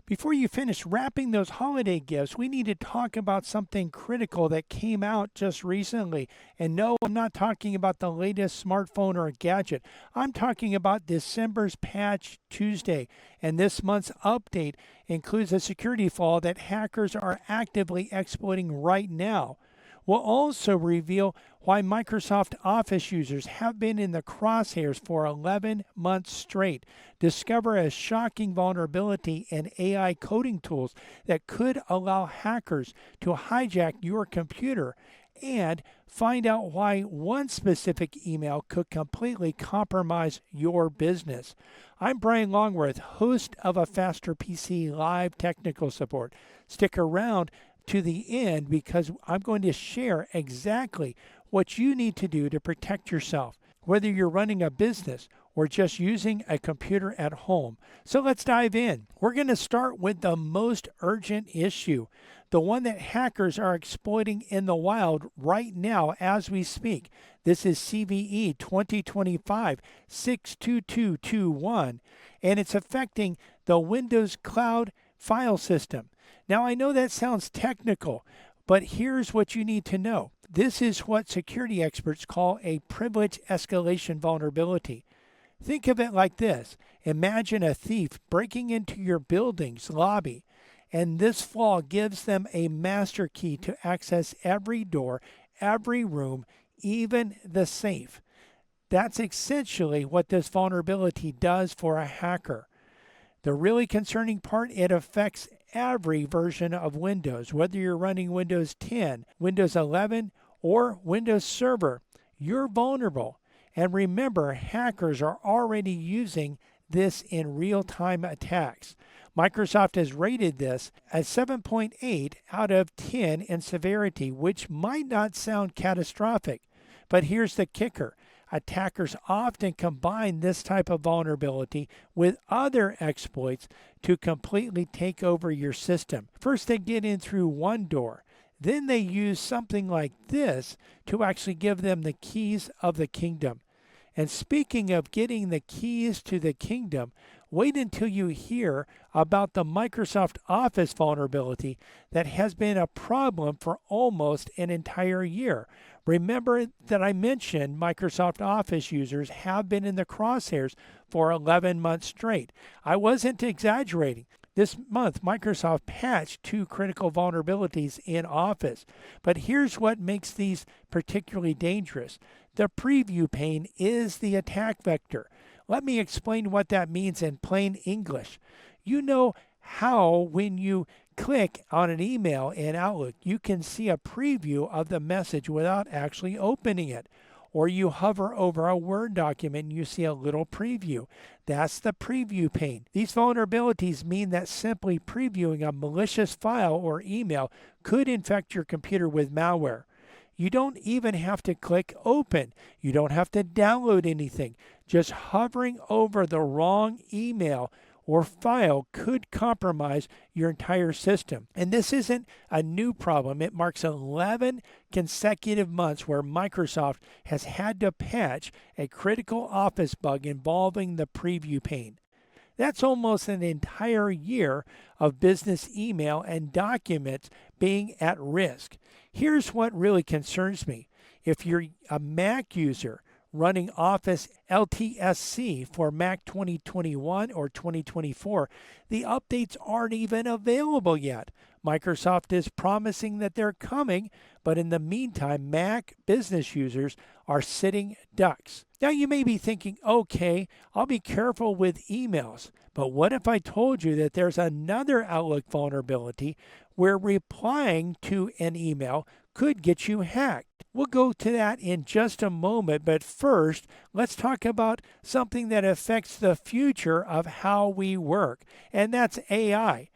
Before you finish wrapping those holiday gifts, we need to talk about something critical that came out just recently. And no, I'm not talking about the latest smartphone or gadget. I'm talking about December's Patch Tuesday. And this month's update includes a security flaw that hackers are actively exploiting right now. We'll also reveal why Microsoft Office users have been in the crosshairs for 11 months straight. Discover a shocking vulnerability in AI coding tools that could allow hackers to hijack your computer, and find out why one specific email could completely compromise your business. I'm Brian Longworth, host of A Faster PC Live Technical Support. Stick around to the end because I'm going to share exactly what you need to do to protect yourself, whether you're running a business or just using a computer at home. So let's dive in. We're going to start with the most urgent issue, the one that hackers are exploiting in the wild right now as we speak. This is CVE 2025-62221, and it's affecting the Windows Cloud file system. Now, I know that sounds technical, but here's what you need to know. This is what security experts call a privilege escalation vulnerability. Think of it like this. Imagine a thief breaking into your building's lobby, and this flaw gives them a master key to access every door, every room, even the safe. That's essentially what this vulnerability does for a hacker. The really concerning part, it affects every version of Windows, whether you're running Windows 10, Windows 11, or Windows Server. You're vulnerable. And remember, hackers are already using this in real-time attacks. Microsoft has rated this at 7.8 out of 10 in severity, which might not sound catastrophic. But here's the kicker. Attackers often combine this type of vulnerability with other exploits to completely take over your system. First, they get in through one door. Then they use something like this to actually give them the keys of the kingdom. And speaking of getting the keys to the kingdom, wait until you hear about the Microsoft Office vulnerability that has been a problem for almost an entire year. Remember that I mentioned Microsoft Office users have been in the crosshairs for 11 months straight. I wasn't exaggerating. This month, Microsoft patched 2 critical vulnerabilities in Office. But here's what makes these particularly dangerous. The preview pane is the attack vector. Let me explain what that means in plain English. You know how when you click on an email in Outlook, you can see a preview of the message without actually opening it. Or you hover over a Word document and you see a little preview. That's the preview pane. These vulnerabilities mean that simply previewing a malicious file or email could infect your computer with malware. You don't even have to click open. You don't have to download anything. Just hovering over the wrong email or file could compromise your entire system. And this isn't a new problem. It marks 11 consecutive months where Microsoft has had to patch a critical Office bug involving the preview pane. That's almost an entire year of business email and documents being at risk. Here's what really concerns me. If you're a Mac user running Office LTSC for Mac 2021 or 2024, the updates aren't even available yet. Microsoft is promising that they're coming, but in the meantime, Mac business users are sitting ducks. Now you may be thinking, okay, I'll be careful with emails, but what if I told you that there's another Outlook vulnerability where replying to an email could get you hacked? We'll go to that in just a moment, but first, let's talk about something that affects the future of how we work, and that's AI.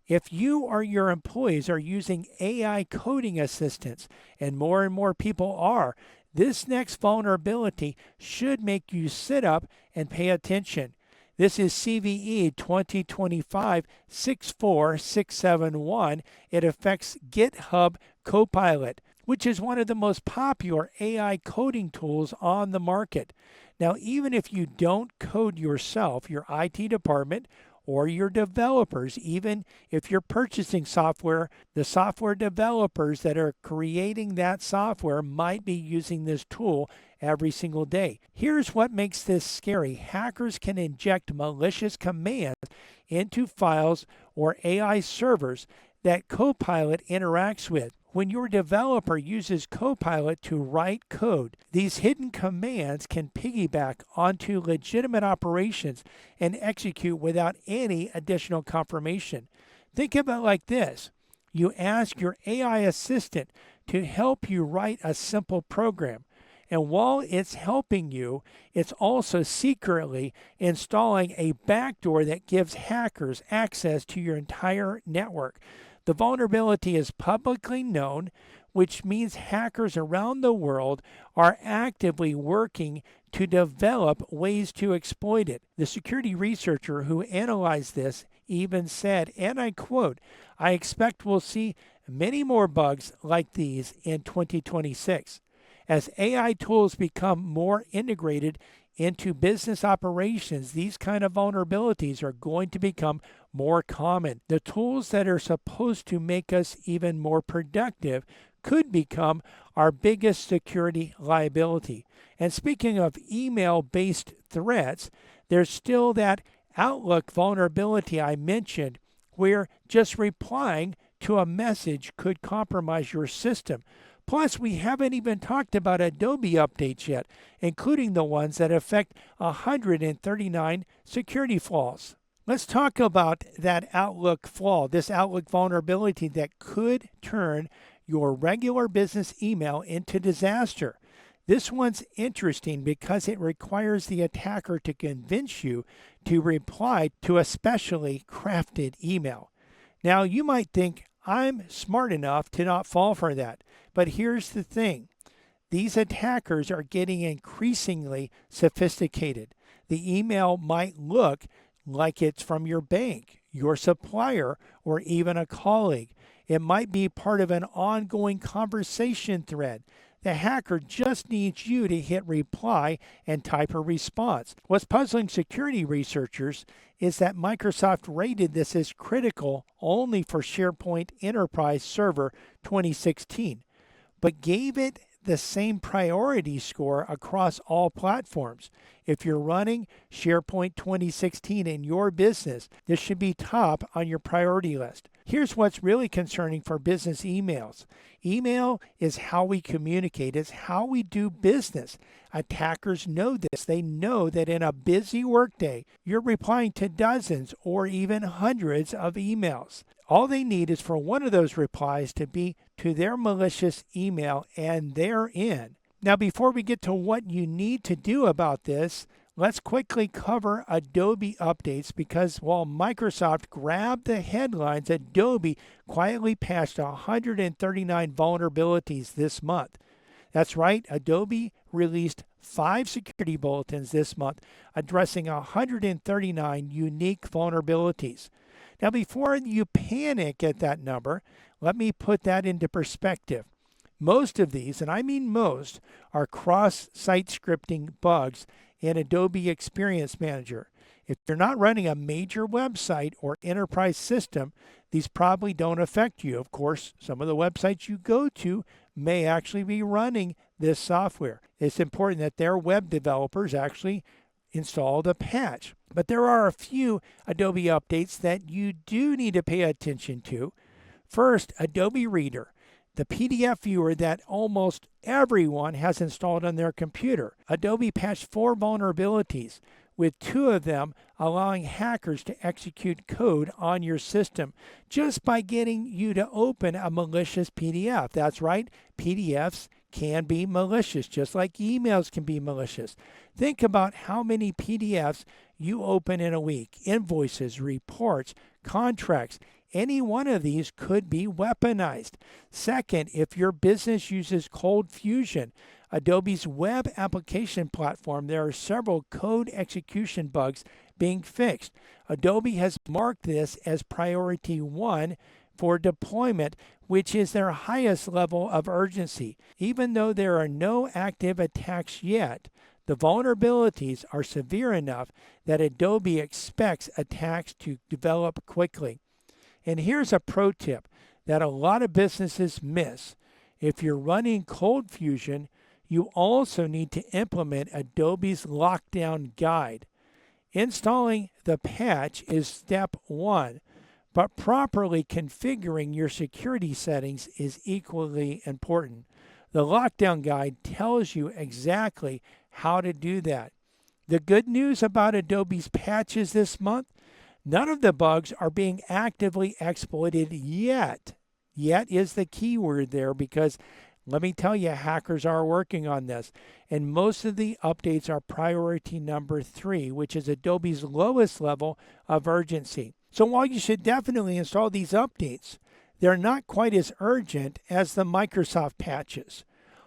If you or your employees are using AI coding assistants, and more people are, this next vulnerability should make you sit up and pay attention. This is CVE 2025-64671. It affects GitHub Copilot, which is one of the most popular AI coding tools on the market. Now, even if you don't code yourself, your IT department or your developers. Even if you're purchasing software, the software developers that are creating that software might be using this tool every single day. Here's what makes this scary. Hackers can inject malicious commands into files or AI servers that Copilot interacts with. When your developer uses Copilot to write code, these hidden commands can piggyback onto legitimate operations and execute without any additional confirmation. Think of it like this. You ask your AI assistant to help you write a simple program. And while it's helping you, it's also secretly installing a backdoor that gives hackers access to your entire network. The vulnerability is publicly known, which means hackers around the world are actively working to develop ways to exploit it. The security researcher who analyzed this even said, and I quote, "I expect we'll see many more bugs like these in 2026. As AI tools become more integrated into business operations, these kind of vulnerabilities are going to become more common. The tools that are supposed to make us even more productive could become our biggest security liability." And speaking of email-based threats, there's still that Outlook vulnerability I mentioned, where just replying to a message could compromise your system. Plus, we haven't even talked about Adobe updates yet, including the ones that affect 139 security flaws. Let's talk about that Outlook flaw, this Outlook vulnerability that could turn your regular business email into disaster. This one's interesting because it requires the attacker to convince you to reply to a specially crafted email. Now, you might think, I'm smart enough to not fall for that. But here's the thing. These attackers are getting increasingly sophisticated. The email might look like it's from your bank, your supplier, or even a colleague. It might be part of an ongoing conversation thread. The hacker just needs you to hit reply and type a response. What's puzzling security researchers is that Microsoft rated this as critical only for SharePoint Enterprise Server 2016, but gave it the same priority score across all platforms. If you're running SharePoint 2016 in your business, this should be top on your priority list. Here's what's really concerning for business emails. Email is how we communicate, it's how we do business. Attackers know this. They know that in a busy workday, you're replying to dozens or even hundreds of emails. All they need is for one of those replies to be to their malicious email, and they're in. Now, before we get to what you need to do about this, let's quickly cover Adobe updates because while Microsoft grabbed the headlines, Adobe quietly patched 139 vulnerabilities this month. That's right, Adobe released 5 security bulletins this month addressing 139 unique vulnerabilities. Now, before you panic at that number, let me put that into perspective. Most of these, and I mean most, are cross-site scripting bugs in Adobe Experience Manager. If you're not running a major website or enterprise system, these probably don't affect you. Of course, some of the websites you go to may actually be running this software. It's important that their web developers actually install the patch. But there are a few Adobe updates that you do need to pay attention to. First, Adobe Reader, the PDF viewer that almost everyone has installed on their computer. Adobe patched 4 vulnerabilities, with 2 of them allowing hackers to execute code on your system just by getting you to open a malicious PDF. That's right, PDFs can be malicious, just like emails can be malicious. Think about how many PDFs you open in a week. Invoices, reports, contracts. Any one of these could be weaponized. Second, if your business uses Cold Fusion, Adobe's web application platform, there are several code execution bugs being fixed. Adobe has marked this as priority 1 for deployment, which is their highest level of urgency. Even though there are no active attacks yet, The vulnerabilities are severe enough that Adobe expects attacks to develop quickly. And here's a pro tip that a lot of businesses miss. If you're running Cold Fusion, you also need to implement Adobe's lockdown guide. Installing the patch is step one, but properly configuring your security settings is equally important. The lockdown guide tells you exactly how to do that. The good news about Adobe's patches this month, none of the bugs are being actively exploited yet. Yet is the key word there, because let me tell you, hackers are working on this. And most of the updates are priority number 3, which is Adobe's lowest level of urgency. So while you should definitely install these updates, they're not quite as urgent as the Microsoft patches.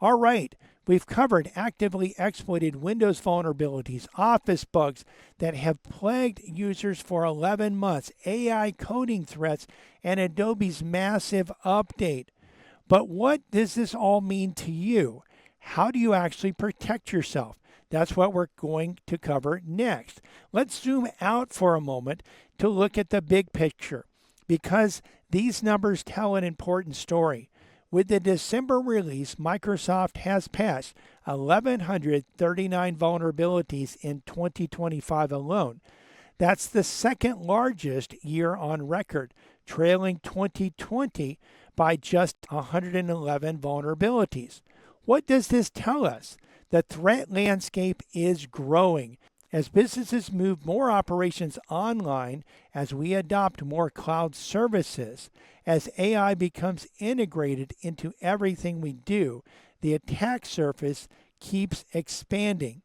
All right, we've covered actively exploited Windows vulnerabilities, Office bugs that have plagued users for 11 months, AI coding threats, and Adobe's massive update. But what does this all mean to you? How do you actually protect yourself? That's what we're going to cover next. Let's zoom out for a moment to look at the big picture, because these numbers tell an important story. With the December release, Microsoft has patched 1,139 vulnerabilities in 2025 alone. That's the second largest year on record, trailing 2020 by just 111 vulnerabilities. What does this tell us? The threat landscape is growing. As businesses move more operations online, as we adopt more cloud services, as AI becomes integrated into everything we do, the attack surface keeps expanding.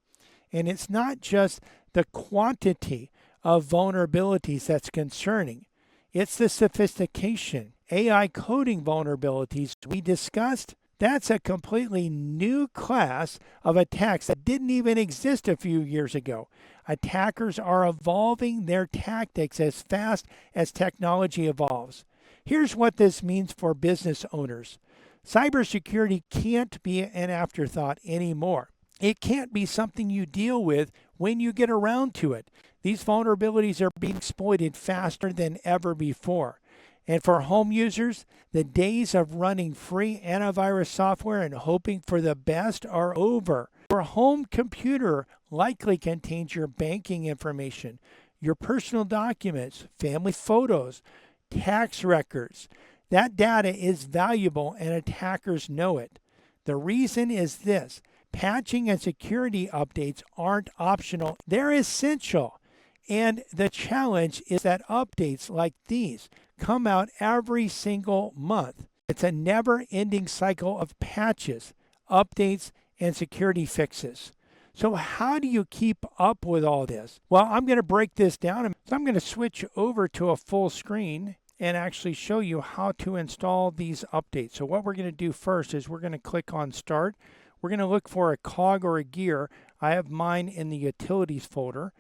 And it's not just the quantity of vulnerabilities that's concerning. It's the sophistication. AI coding vulnerabilities we discussed, that's a completely new class of attacks that didn't even exist a few years ago. Attackers are evolving their tactics as fast as technology evolves. Here's what this means for business owners. Cybersecurity can't be an afterthought anymore. It can't be something you deal with when you get around to it. These vulnerabilities are being exploited faster than ever before. And for home users, the days of running free antivirus software and hoping for the best are over. Your home computer likely contains your banking information, your personal documents, family photos, tax records. That data is valuable and attackers know it. The reason is this: patching and security updates aren't optional, they're essential. And the challenge is that updates like these come out every single month. It's a never-ending cycle of patches, updates, and security fixes. So how do you keep up with all this? Well, I'm going to break this down. So I'm going to switch over to a full screen and actually show you how to install these updates. So what we're going to do first is we're going to click on Start. We're going to look for a cog or a gear. I have mine in the Utilities folder.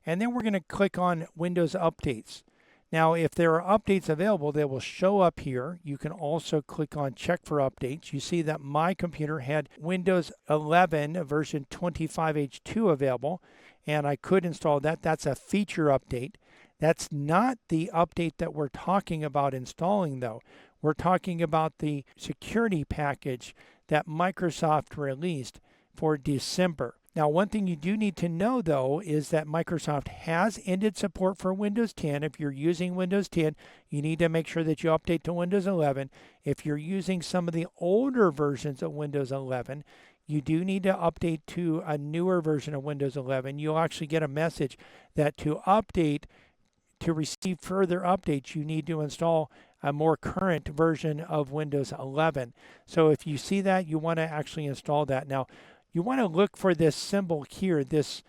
And then we're going to click on Windows Updates. Now, if there are updates available, they will show up here. You can also click on Check for Updates. You see that my computer had Windows 11 version 25H2 available, and I could install that. That's a feature update. That's not the update that we're talking about installing, though. We're talking about the security package that Microsoft released for December. Now, one thing you do need to know, though, is that Microsoft has ended support for Windows 10. If you're using Windows 10, you need to make sure that you update to Windows 11. If you're using some of the older versions of Windows 11, you do need to update to a newer version of Windows 11. You'll actually get a message that to update, to receive further updates, you need to install a more current version of Windows 11. So if you see that, you want to actually install that. Now, you want to look for this symbol here, this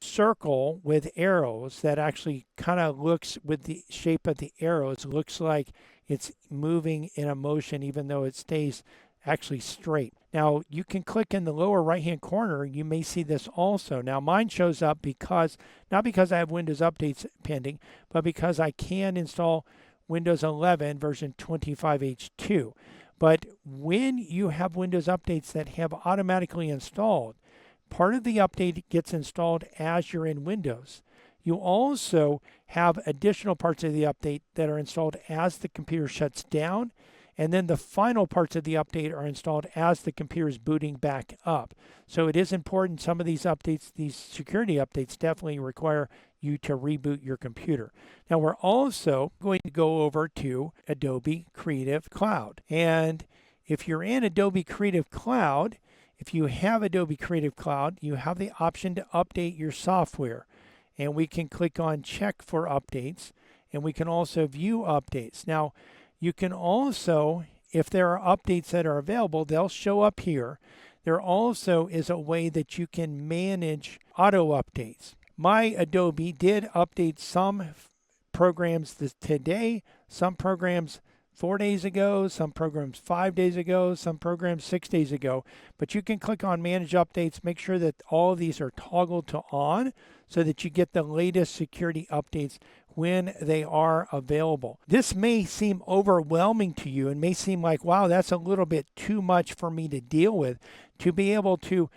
circle with arrows that actually kind of looks, with the shape of the arrows, looks like it's moving in a motion even though it stays actually straight. Now, you can click in the lower right-hand corner. You may see this also. Now, mine shows up because, not because I have Windows updates pending, but because I can install Windows 11 version 25H2. But when you have Windows updates that have automatically installed, part of the update gets installed as you're in Windows. You also have additional parts of the update that are installed as the computer shuts down, and then the final parts of the update are installed as the computer is booting back up. So it is important. Some of these updates, these security updates, definitely require you to reboot your computer. Now we're also going to go over to Adobe Creative Cloud. And if you're in Adobe Creative Cloud, if you have Adobe Creative Cloud, you have the option to update your software. And we can click on check for updates, and we can also view updates. Now, you can also, if there are updates that are available, they'll show up here. There also is a way that you can manage auto updates. My Adobe did update some programs today, some programs 4 days ago, some programs 5 days ago, some programs 6 days ago. But you can click on Manage Updates, make sure that all of these are toggled to on so that you get the latest security updates when they are available. This may seem overwhelming to you and may seem like, wow, that's a little bit too much for me to deal with, to be able to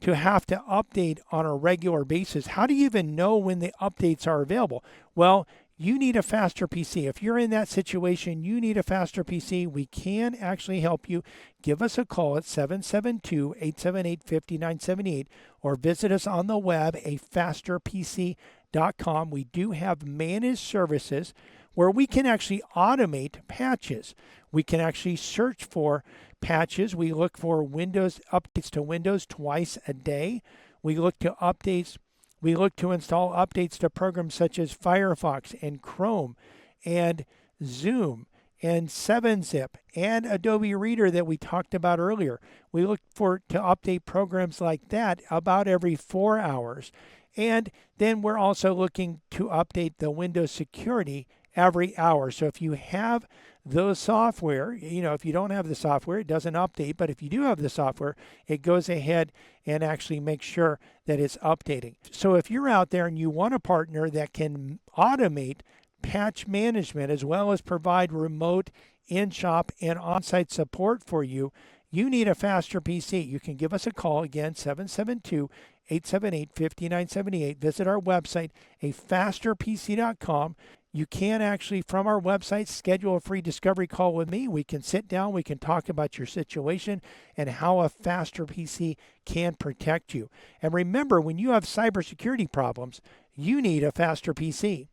have to update on a regular basis. How do you even know when the updates are available? Well, you need a faster PC. If you're in that situation, you need a faster PC. We can actually help you. Give us a call at 772-878-5978 or visit us on the web, afasterpc.com. We do have managed services where we can actually automate patches. We can actually search for patches. We look for Windows updates to Windows twice a day. We look to install updates to programs such as Firefox and Chrome and Zoom and 7-Zip and Adobe Reader that we talked about earlier. We look to update programs like that about every 4 hours. And then we're also looking to update the Windows security every hour. So if you have those software, if you don't have the software, it doesn't update. But if you do have the software, it goes ahead and actually makes sure that it's updating. So if you're out there and you want a partner that can automate patch management as well as provide remote in-shop and on-site support for you, you need a faster PC. You can give us a call again, 772-878-5978. Visit our website, afasterpc.com. You can actually, from our website, schedule a free discovery call with me. We can sit down, we can talk about your situation and how a faster PC can protect you. And remember, when you have cybersecurity problems, you need a faster PC.